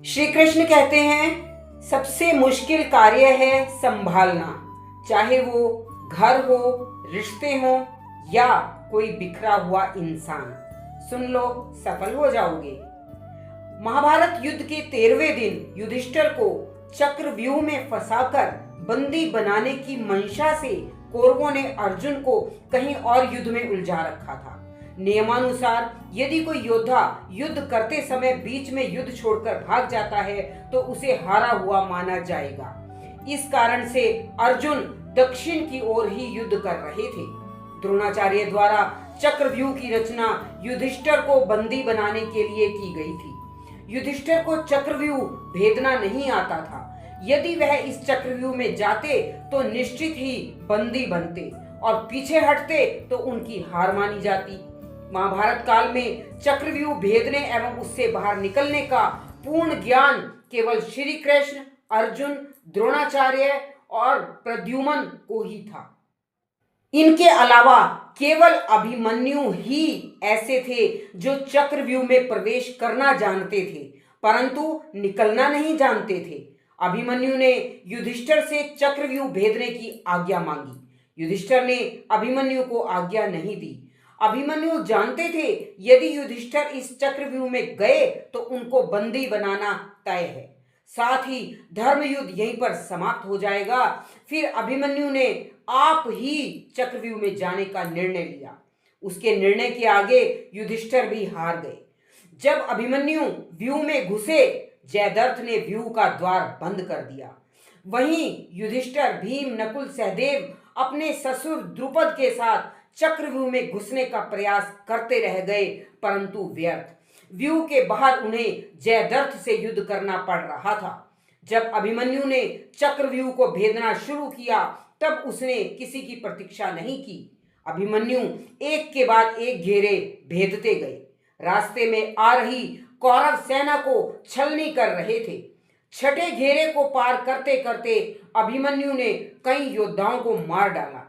श्री कृष्ण कहते हैं सबसे मुश्किल कार्य है संभालना, चाहे वो घर हो, रिश्ते हो या कोई बिखरा हुआ इंसान। सुन लो, सफल हो जाओगे। महाभारत युद्ध के 13वें दिन युधिष्ठिर को चक्रव्यूह में फंसाकर बंदी बनाने की मंशा से कौरवों ने अर्जुन को कहीं और युद्ध में उलझा रखा था। नियमानुसार यदि कोई योद्धा युद्ध करते समय बीच में युद्ध छोड़कर भाग जाता है तो उसे हारा हुआ माना जाएगा। इस कारण से अर्जुन दक्षिण की ओर ही युद्ध कर रहे थे। द्रोणाचार्य द्वारा चक्रव्यूह की रचना युधिष्ठिर को बंदी बनाने के लिए की गई थी। युधिष्ठिर को चक्रव्यूह भेदना नहीं आता था। यदि वह इस चक्रव्यूह में जाते तो निश्चित ही बंदी बनते और पीछे हटते तो उनकी हार मानी जाती। महाभारत काल में चक्रव्यूह भेदने एवं उससे बाहर निकलने का पूर्ण ज्ञान केवल श्री कृष्ण, अर्जुन, द्रोणाचार्य और प्रद्युम्न को ही था। इनके अलावा केवल अभिमन्यु ही ऐसे थे जो चक्रव्यूह में प्रवेश करना जानते थे परंतु निकलना नहीं जानते थे। अभिमन्यु ने युधिष्ठिर से चक्रव्यूह भेदने की आज्ञा मांगी। युधिष्ठिर ने अभिमन्यु को आज्ञा नहीं दी। अभिमन्यु जानते थे यदि युधिष्ठिर इस चक्रव्यूह में गए तो उनको बंदी बनाना तय है, साथ ही धर्म युद्ध यहीं पर समाप्त हो जाएगा। फिर अभिमन्यु ने आप ही चक्रव्यूह में जाने का निर्णय लिया। उसके निर्णय के आगे युधिष्ठिर भी हार गए। जब अभिमन्यु व्यूह में घुसे, जयद्रथ ने व्यूह का द्वार बंद कर दिया। वहीं युधिष्ठिर, भीम, नकुल, सहदेव अपने ससुर द्रुपद के साथ चक्रव्यूह में घुसने का प्रयास करते रह गए परंतु व्यर्थ। व्यूह के बाहर उन्हें जयद्रथ से युद्ध करना पड़ रहा था। जब अभिमन्यु ने चक्रव्यूह को भेदना शुरू किया तब उसने किसी की प्रतीक्षा नहीं की। अभिमन्यु एक के बाद एक घेरे भेदते गए। रास्ते में आ रही कौरव सेना को छलनी कर रहे थे। छठे घेरे को पार करते करते अभिमन्यु ने कई योद्धाओं को मार डाला।